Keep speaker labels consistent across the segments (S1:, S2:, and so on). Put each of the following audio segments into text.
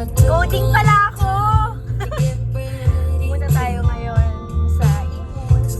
S1: Coding pala ako! Muna tayo ngayon sa Imus.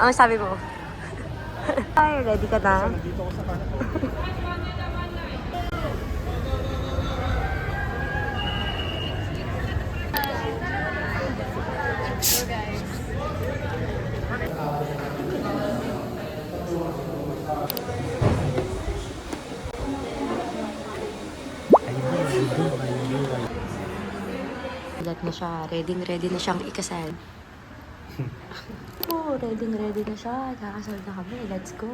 S1: Ano sabi mo? Ay, ready ka na?
S2: Nandito ako sa kanan.
S1: Ulat na siya. Ready na siyang ikasal. Oh, ready na siya. Kakasal na kami. Let's go.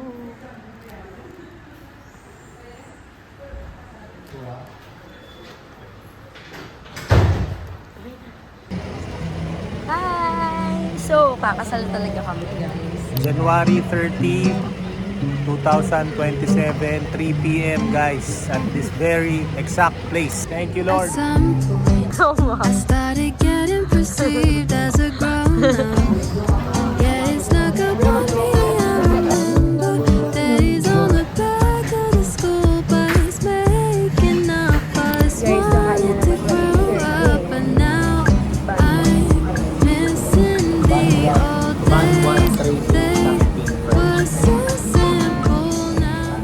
S1: Hi! So, kakasal talaga kami, guys.
S2: January 30, 2027, 3 p.m. guys, at this very exact place. Thank you, Lord.
S3: At some point,
S1: Oh, wow.
S3: I started getting perceived as a grown-up. Yeah, it snuck up on me. I remember days on the back of the school bus, making up us wanted to grow up, but now I'm missing the old days. They were so simple now.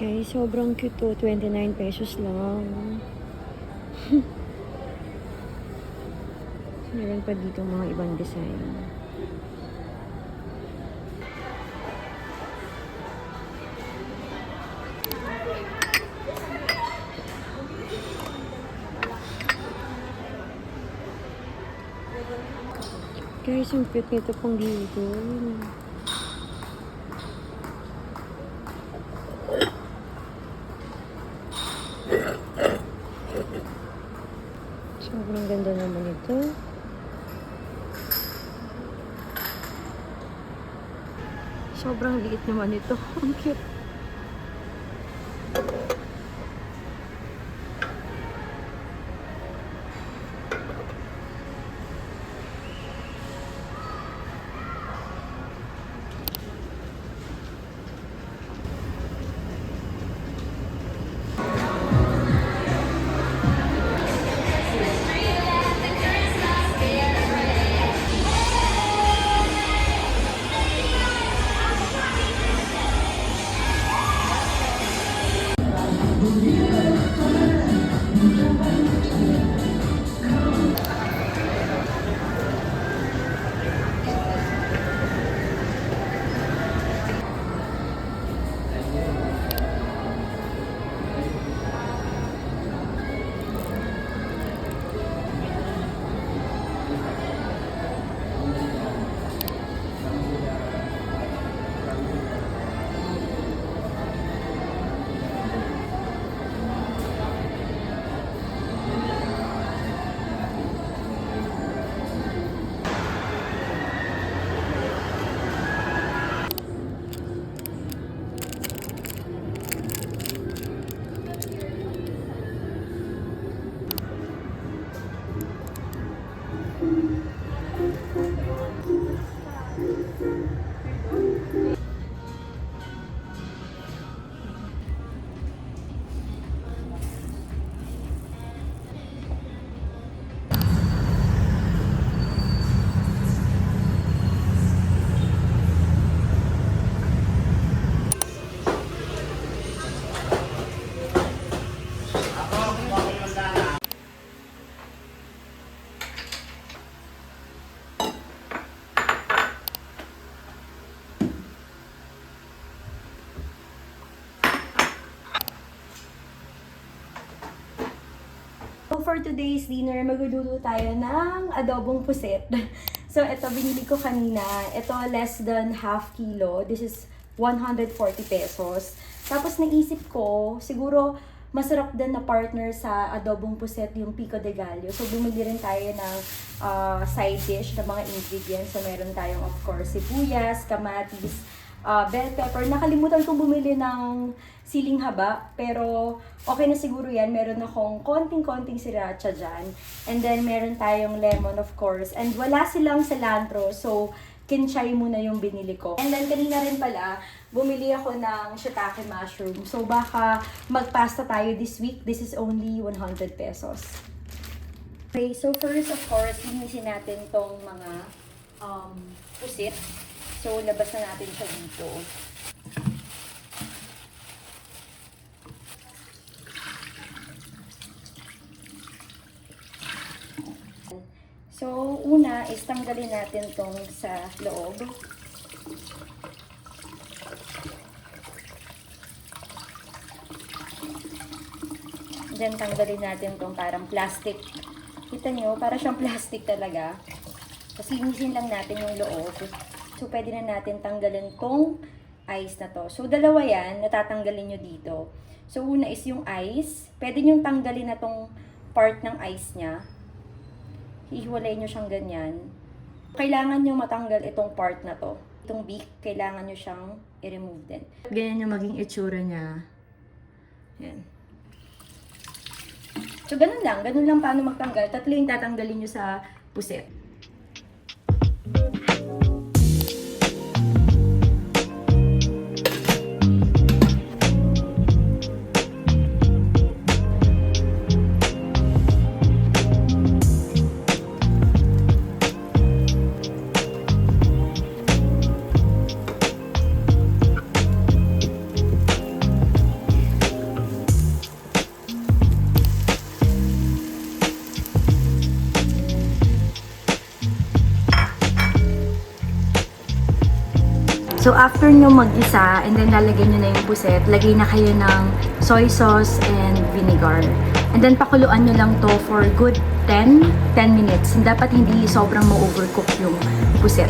S1: Guys, sobrang cute to. 29 pesos lang. Meron pa dito mga ibang design. Guys, ang cute nito pang dito. Sobrang ganda naman ito. Sobrang liit naman ito. Ang cute.
S4: for today's dinner, magluluto tayo ng adobong pusit. So, ito, binili ko kanina. Ito, less than half kilo. This is 140 pesos. Tapos, naisip ko, siguro, masarap din na partner sa adobong puset yung pico de gallo. So, bumili rin tayo ng side dish na mga ingredients. So, meron tayong, of course, sibuyas, kamatis, bell pepper. Nakalimutan kong bumili ng siling haba, pero okay na siguro yan. Meron akong konting-konting sriracha dyan. And then, meron tayong lemon, of course. And wala silang cilantro, so kinchay muna yung binili ko. And then, kanina rin pala, bumili ako ng shiitake mushroom. So, baka magpasta tayo this week. This is only 100 pesos. Okay, so first, of course, linisin natin tong mga pusit. So, labas na natin siya dito. So, una is tanggalin natin tong sa loob. Then, tanggalin natin tong parang plastic. Kita nyo, para siyang plastic talaga. Tapos, linisin lang natin yung loob. So, pwede na natin tanggalin tong ice na to. So, dalawa yan, natatanggalin nyo dito. So, una is yung ice. Pwede nyo tanggalin na tong part ng ice niya. Hihiwalay nyo siyang ganyan. Kailangan nyo matanggal itong part na to. Itong beak, kailangan nyo siyang i-remove din. Ganyan yung maging itsura niya. Yan. So, ganun lang paano magtanggal. Tatlo yung tatanggalin nyo sa puset. So, after nyo mag-isa, and then lalagay nyo na yung puset, lagay na kayo ng soy sauce and vinegar. And then, pakuluan nyo lang to for good 10 minutes. Dapat hindi sobrang ma-overcook yung puset.